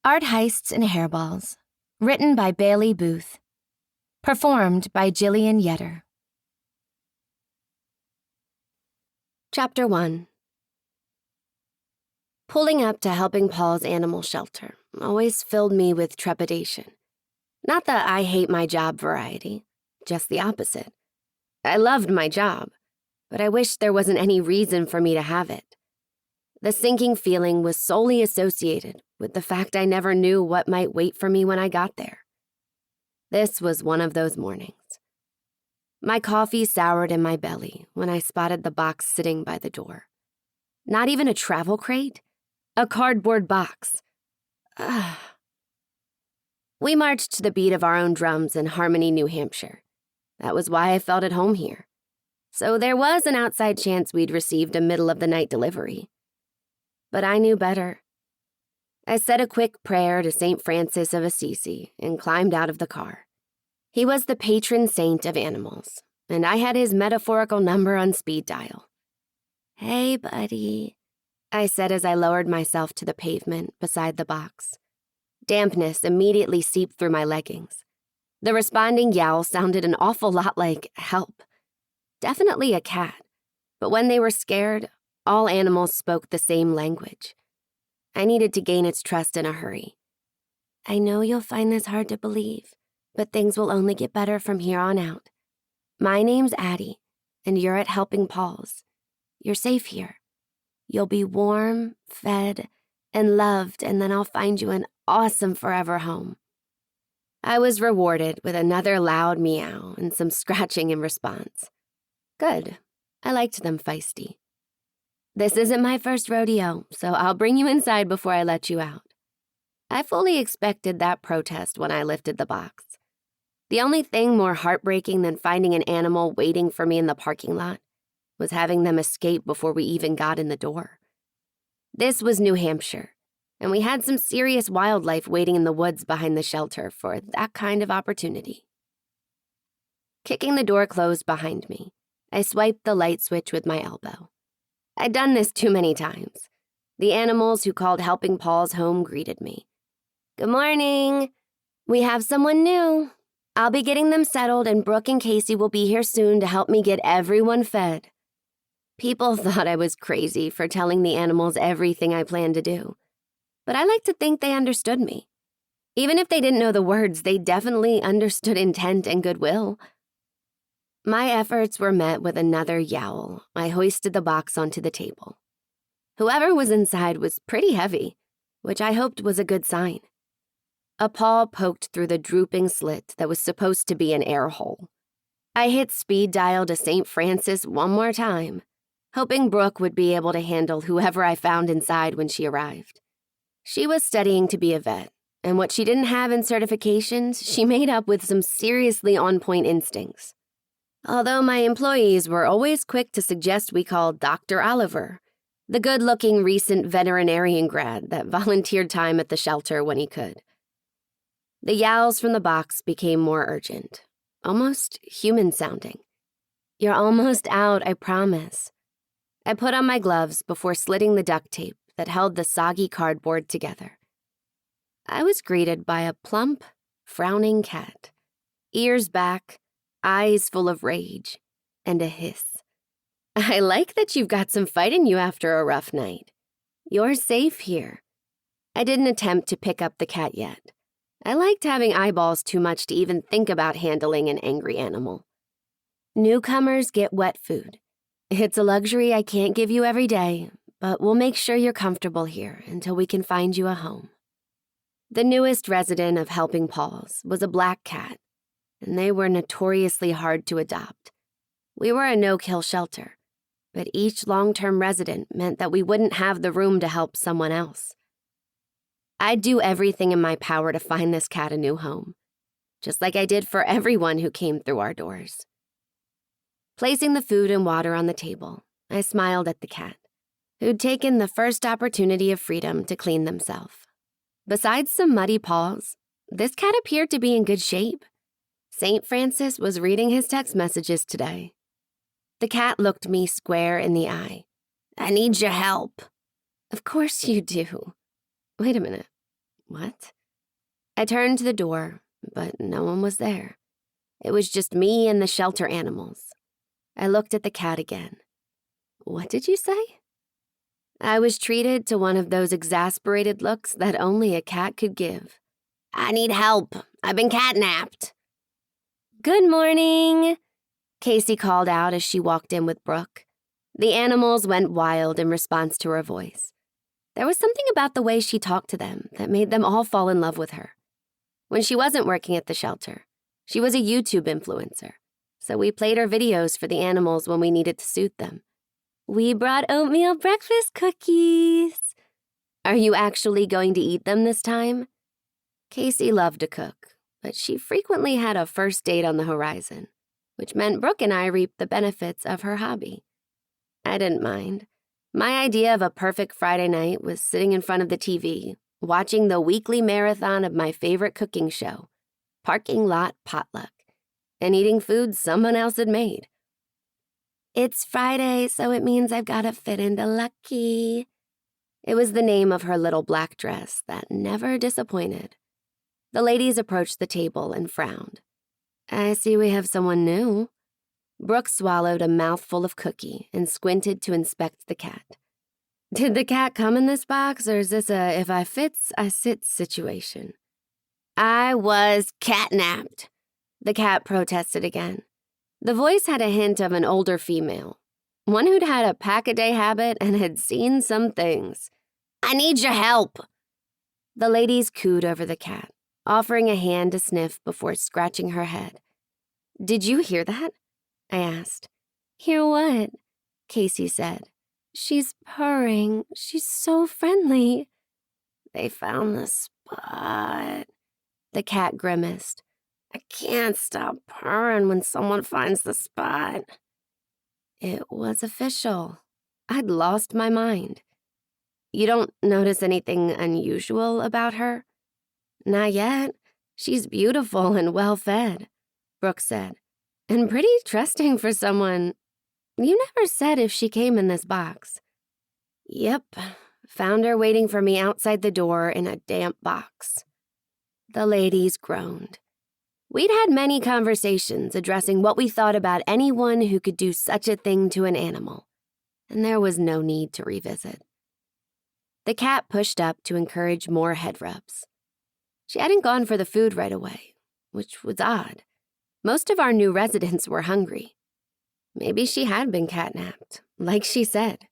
Art Heists and Hairballs, written by Bailey Booth, performed by Jillian Yetter. Chapter 1. Pulling up to Helping Paws Animal Shelter always filled me with trepidation. Not that I hate my job variety, just the opposite. I loved my job, but I wished there wasn't any reason for me to have it. The sinking feeling was solely associated with the fact I never knew what might wait for me when I got there. This was one of those mornings. My coffee soured in my belly when I spotted the box sitting by the door. Not even a travel crate, a cardboard box. We marched to the beat of our own drums in Harmony, New Hampshire. That was why I felt at home here. So there was an outside chance we'd received a middle-of-the-night delivery. But I knew better. I said a quick prayer to St. Francis of Assisi and climbed out of the car. He was the patron saint of animals, and I had his metaphorical number on speed dial. "Hey, buddy," I said as I lowered myself to the pavement beside the box. Dampness immediately seeped through my leggings. The responding yowl sounded an awful lot like help. Definitely a cat, but when they were scared, all animals spoke the same language. I needed to gain its trust in a hurry. "I know you'll find this hard to believe, but things will only get better from here on out. My name's Addie, and you're at Helping Paws. You're safe here. You'll be warm, fed, and loved, and then I'll find you an awesome forever home." I was rewarded with another loud meow and some scratching in response. Good. I liked them feisty. "This isn't my first rodeo, so I'll bring you inside before I let you out." I fully expected that protest when I lifted the box. The only thing more heartbreaking than finding an animal waiting for me in the parking lot was having them escape before we even got in the door. This was New Hampshire, and we had some serious wildlife waiting in the woods behind the shelter for that kind of opportunity. Kicking the door closed behind me, I swiped the light switch with my elbow. I'd done this too many times. The animals who called Helping Paws home greeted me. "Good morning. We have someone new. I'll be getting them settled, and Brooke and Casey will be here soon to help me get everyone fed." People thought I was crazy for telling the animals everything I planned to do, but I like to think they understood me. Even if they didn't know the words, they definitely understood intent and goodwill. My efforts were met with another yowl. I hoisted the box onto the table. Whoever was inside was pretty heavy, which I hoped was a good sign. A paw poked through the drooping slit that was supposed to be an air hole. I hit speed dial to St. Francis one more time, hoping Brooke would be able to handle whoever I found inside when she arrived. She was studying to be a vet, and what she didn't have in certifications, she made up with some seriously on-point instincts. Although my employees were always quick to suggest we call Dr. Oliver, the good-looking recent veterinarian grad that volunteered time at the shelter when he could. The yowls from the box became more urgent, almost human-sounding. "You're almost out, I promise." I put on my gloves before slitting the duct tape that held the soggy cardboard together. I was greeted by a plump, frowning cat, ears back, eyes full of rage, and a hiss. "I like that you've got some fight in you after a rough night. You're safe here." I didn't attempt to pick up the cat yet. I liked having eyeballs too much to even think about handling an angry animal. "Newcomers get wet food. It's a luxury I can't give you every day, but we'll make sure you're comfortable here until we can find you a home." The newest resident of Helping Paws was a black cat, and they were notoriously hard to adopt. We were a no-kill shelter, but each long-term resident meant that we wouldn't have the room to help someone else. I'd do everything in my power to find this cat a new home, just like I did for everyone who came through our doors. Placing the food and water on the table, I smiled at the cat, who'd taken the first opportunity of freedom to clean themselves. Besides some muddy paws, this cat appeared to be in good shape. St. Francis was reading his text messages today. The cat looked me square in the eye. "I need your help." "Of course you do." Wait a minute. What? I turned to the door, but no one was there. It was just me and the shelter animals. I looked at the cat again. What did you say? I was treated to one of those exasperated looks that only a cat could give. I need help. I've been catnapped. Good morning, Casey called out as she walked in with Brooke. The animals went wild in response to her voice. There was something about the way she talked to them that made them all fall in love with her. When she wasn't working at the shelter, she was a YouTube influencer, so we played her videos for the animals when we needed to soothe them. We brought oatmeal breakfast cookies. Are you actually going to eat them this time? Casey loved to cook, but she frequently had a first date on the horizon, which meant Brooke and I reaped the benefits of her hobby. I didn't mind. My idea of a perfect Friday night was sitting in front of the TV, watching the weekly marathon of my favorite cooking show, Parking Lot Potluck, and eating food someone else had made. It's Friday, so it means I've got to fit into Lucky. It was the name of her little black dress that never disappointed. The ladies approached the table and frowned. I see we have someone new. Brooke swallowed a mouthful of cookie and squinted to inspect the cat. Did the cat come in this box, or is this a if I fits, I sits situation? I was catnapped, the cat protested again. The voice had a hint of an older female, one who'd had a pack-a-day habit and had seen some things. I need your help. The ladies cooed over the cat, offering a hand to sniff before scratching her head. Did you hear that? I asked. Hear what? Casey said. She's purring. She's so friendly. They found the spot. The cat grimaced. I can't stop purring when someone finds the spot. It was official. I'd lost my mind. You don't notice anything unusual about her? Not yet. She's beautiful and well-fed, Brooke said. And pretty trusting for someone. You never said if she came in this box. Yep. Found her waiting for me outside the door in a damp box. The ladies groaned. We'd had many conversations addressing what we thought about anyone who could do such a thing to an animal, and there was no need to revisit. The cat pushed up to encourage more head rubs. She hadn't gone for the food right away, which was odd. Most of our new residents were hungry. Maybe she had been catnapped, like she said.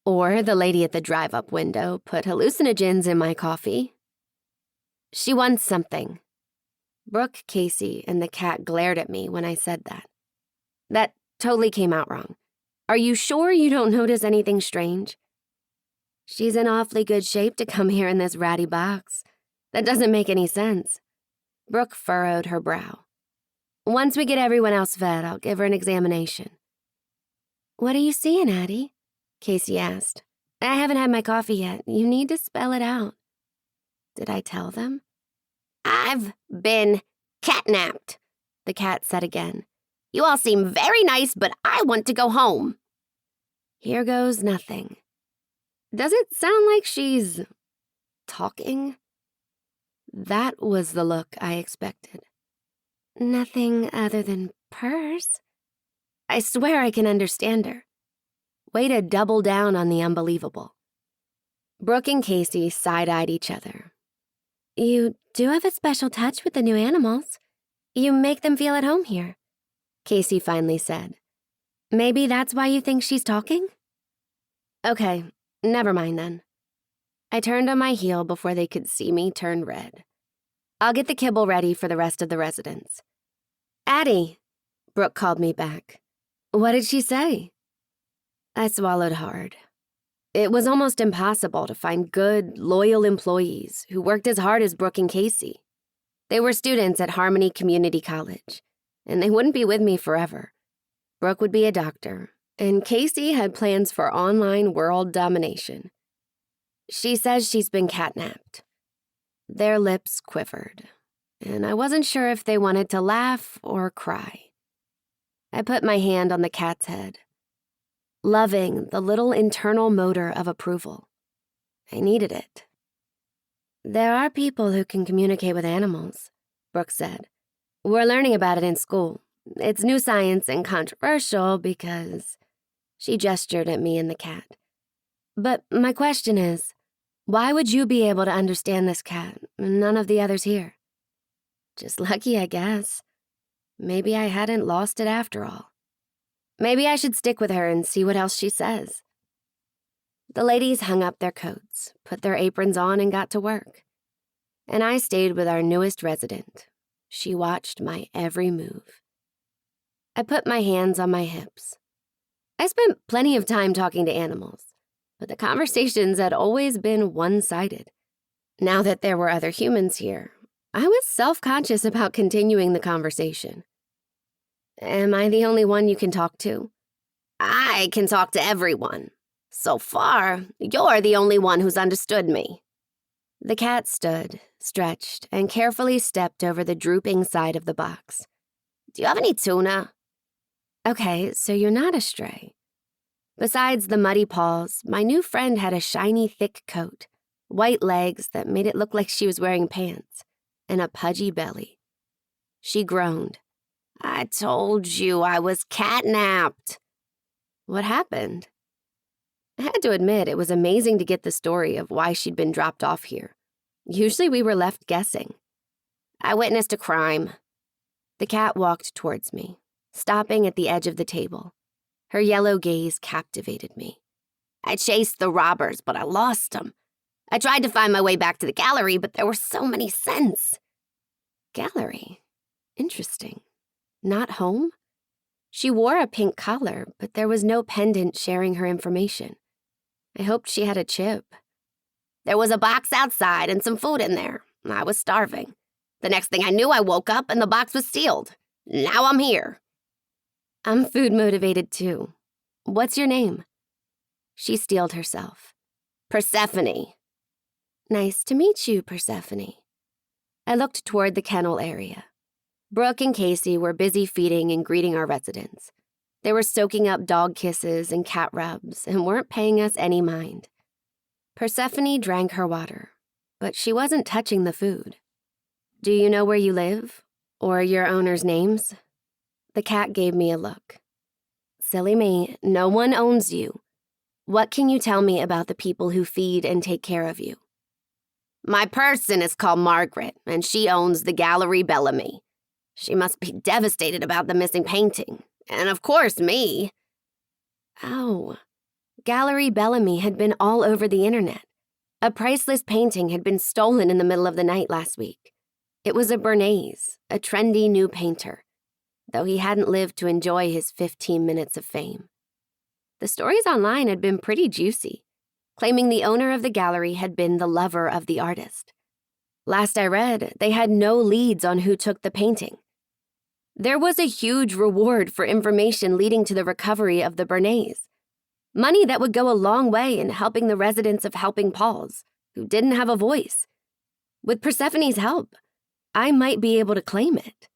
Or the lady at the drive-up window put hallucinogens in my coffee. She wants something. Brooke, Casey, and the cat glared at me when I said that. That totally came out wrong. Are you sure you don't notice anything strange? She's in awfully good shape to come here in this ratty box. That doesn't make any sense. Brooke furrowed her brow. Once we get everyone else fed, I'll give her an examination. What are you seeing, Addie? Casey asked. I haven't had my coffee yet. You need to spell it out. Did I tell them? I've been catnapped, the cat said again. You all seem very nice, but I want to go home. Here goes nothing. Does it sound like she's talking? That was the look I expected. Nothing other than purrs. I swear I can understand her. Way to double down on the unbelievable. Brooke and Casey side-eyed each other. You do have a special touch with the new animals. You make them feel at home here, Casey finally said. Maybe that's why you think she's talking? Okay, never mind then. I turned on my heel before they could see me turn red. I'll get the kibble ready for the rest of the residents. Addie, Brooke called me back. What did she say? I swallowed hard. It was almost impossible to find good, loyal employees who worked as hard as Brooke and Casey. They were students at Harmony Community College, and they wouldn't be with me forever. Brooke would be a doctor, and Casey had plans for online world domination. She says she's been catnapped. Their lips quivered, and I wasn't sure if they wanted to laugh or cry. I put my hand on the cat's head, loving the little internal motor of approval. I needed it. There are people who can communicate with animals, Brooke said. We're learning about it in school. It's new science and controversial because... She gestured at me and the cat. But my question is, why would you be able to understand this cat and none of the others here? Just lucky, I guess. Maybe I hadn't lost it after all. Maybe I should stick with her and see what else she says. The ladies hung up their coats, put their aprons on, and got to work. And I stayed with our newest resident. She watched my every move. I put my hands on my hips. I spent plenty of time talking to animals, but the conversations had always been one-sided. Now that there were other humans here, I was self-conscious about continuing the conversation. Am I the only one you can talk to? I can talk to everyone. So far, you're the only one who's understood me. The cat stood, stretched, and carefully stepped over the drooping side of the box. Do you have any tuna? Okay, so you're not a stray. Besides the muddy paws, my new friend had a shiny, thick coat, white legs that made it look like she was wearing pants, and a pudgy belly. She groaned. I told you I was catnapped. What happened? I had to admit it was amazing to get the story of why she'd been dropped off here. Usually we were left guessing. I witnessed a crime. The cat walked towards me, stopping at the edge of the table. Her yellow gaze captivated me. I chased the robbers, but I lost them. I tried to find my way back to the gallery, but there were so many scents. Gallery? Interesting. Not home? She wore a pink collar, but there was no pendant sharing her information. I hoped she had a chip. There was a box outside and some food in there. I was starving. The next thing I knew, I woke up and the box was sealed. Now I'm here. I'm food motivated too. What's your name? She steeled herself. Persephone. Nice to meet you, Persephone. I looked toward the kennel area. Brooke and Casey were busy feeding and greeting our residents. They were soaking up dog kisses and cat rubs and weren't paying us any mind. Persephone drank her water, but she wasn't touching the food. Do you know where you live? Or your owner's names? The cat gave me a look. Silly me, no one owns you. What can you tell me about the people who feed and take care of you? My person is called Margaret, and she owns the Gallery Bellamy. She must be devastated about the missing painting. And of course, me. Oh, Gallery Bellamy had been all over the internet. A priceless painting had been stolen in the middle of the night last week. It was a Bernays, a trendy new painter, though he hadn't lived to enjoy his 15 minutes of fame. The stories online had been pretty juicy, claiming the owner of the gallery had been the lover of the artist. Last I read, they had no leads on who took the painting. There was a huge reward for information leading to the recovery of the Bernays. Money that would go a long way in helping the residents of Helping Paws, who didn't have a voice. With Persephone's help, I might be able to claim it.